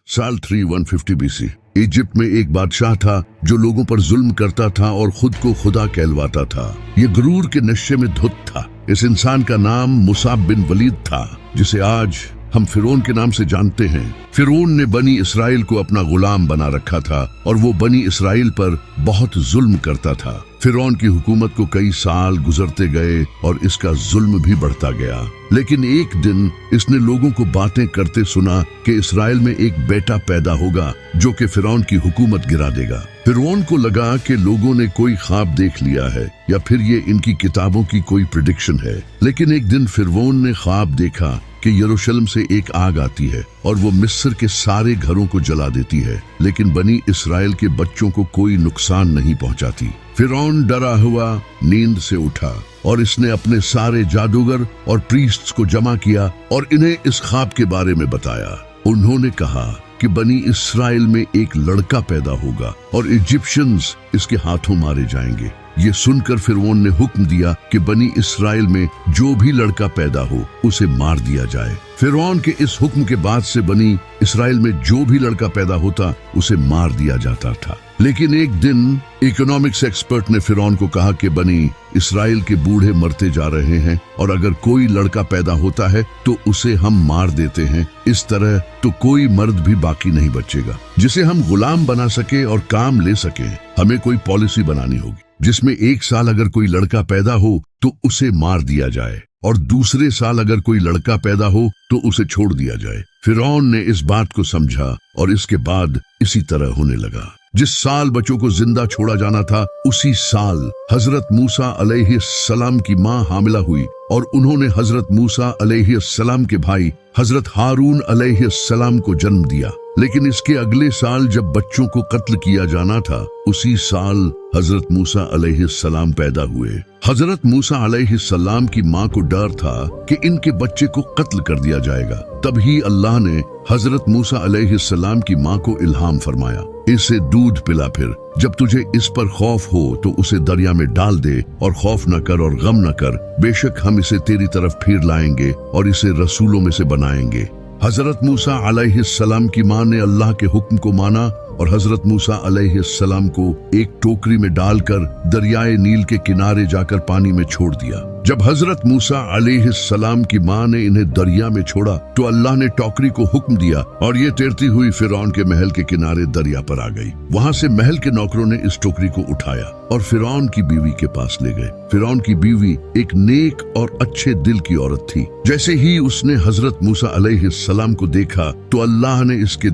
साल 350 BC Egypt में एक बादशाह था जो लोगों पर जुल्म करता था और खुद को खुदा कहलवाता था। ये गुरूर के नशे में धुत था। इस इंसान का नाम मुसाब बिन वलीद था, जिसे आज हम फिरौन के नाम से जानते हैं। फिरौन ने बनी इसराइल को अपना गुलाम बना रखा था और वो बनी इसराइल पर बहुत जुल्म करता था। फिरौन की हुकूमत को कई साल गुजरते गए और इसका जुल्म भी बढ़ता गया। लेकिन एक दिन इसने लोगों को बातें करते सुना कि इसराइल में एक बेटा पैदा होगा जो कि फिरौन की हुकूमत गिरा देगा। फिरौन को लगा कि लोगों ने कोई ख्वाब देख लिया है या फिर ये इनकी किताबों की कोई प्रेडिक्शन है। लेकिन एक दिन फिरौन ने ख्वाब देखा कि यरूशलेम से एक आग आती है और वो मिस्र के सारे घरों को जला देती है, लेकिन बनी इसराइल के बच्चों को कोई नुकसान नहीं पहुंचाती। फिरौन डरा हुआ नींद से उठा और इसने अपने सारे जादूगर और प्रीस्ट्स को जमा किया और इन्हें इस ख्वाब के बारे में बताया। उन्होंने कहा कि बनी इसराइल में एक लड़का पैदा होगा और इजिप्शियंस इसके हाथों मारे जाएंगे। ये सुनकर फिरौन ने हुक्म दिया कि बनी इसराइल में जो भी लड़का पैदा हो उसे मार दिया जाए। फिरौन के इस हुक्म के बाद से बनी इसराइल में जो भी लड़का पैदा होता उसे मार दिया जाता था। लेकिन एक दिन इकोनॉमिक्स एक्सपर्ट ने फिरौन को कहा कि बनी इसराइल के बूढ़े मरते जा रहे हैं और अगर कोई लड़का पैदा होता है तो उसे हम मार देते हैं। इस तरह तो कोई मर्द भी बाकी नहीं बचेगा जिसे हम गुलाम बना सके और काम ले सके। हमें कोई पॉलिसी बनानी होगी जिसमें एक साल अगर कोई लड़का पैदा हो तो उसे मार दिया जाए और दूसरे साल अगर कोई लड़का पैदा हो तो उसे छोड़ दिया जाए। फिरौन ने इस बात को समझा और इसके बाद इसी तरह होने लगा। जिस साल बच्चों को जिंदा छोड़ा जाना था उसी साल हजरत मूसा अलैहिस्सलाम की मां हामिला हुई और उन्होंने हजरत मूसा अलैहिस्सलाम के भाई हजरत हारून अलैहिस्सलाम को जन्म दिया। लेकिन इसके अगले साल जब बच्चों को कत्ल किया जाना था उसी साल हजरत मूसा अलैहिस्सलाम पैदा हुए। हजरत मूसा अलैहिस्सलाम की मां को डर था कि इनके बच्चे को कत्ल कर दिया जाएगा। तभी अल्लाह ने हजरत मूसा अलैहिस्सलाम की मां को इल्हाम फरमाया, इसे दूध पिला, फिर जब तुझे इस पर खौफ हो तो उसे दरिया में डाल दे और खौफ न कर और गम न कर, बेशक हम इसे तेरी तरफ फिर लाएंगे और इसे रसूलों में से बनाएंगे। हजरत मूसा अलैहिस्सलाम की मां ने अल्लाह के हुक्म को माना और हजरत मूसा अलैहिस्सलाम को एक टोकरी में डालकर दरियाए नील के किनारे जाकर पानी में छोड़ दिया। जब हजरत मूसा अलैहिस्सलाम की मां ने इन्हें दरिया में छोड़ा तो अल्लाह ने टोकरी को हुक्म दिया और ये तैरती हुई फिरौन के महल के किनारे दरिया पर आ गई। वहां से महल के नौकरों ने इस टोकरी को उठाया और फिरौन की बीवी के पास ले गए। फिरौन की बीवी एक नेक और अच्छे दिल की औरत थी। जैसे ही उसने हजरत मूसा अलैहिस्सलाम को देखा तो अल्लाह ने इसके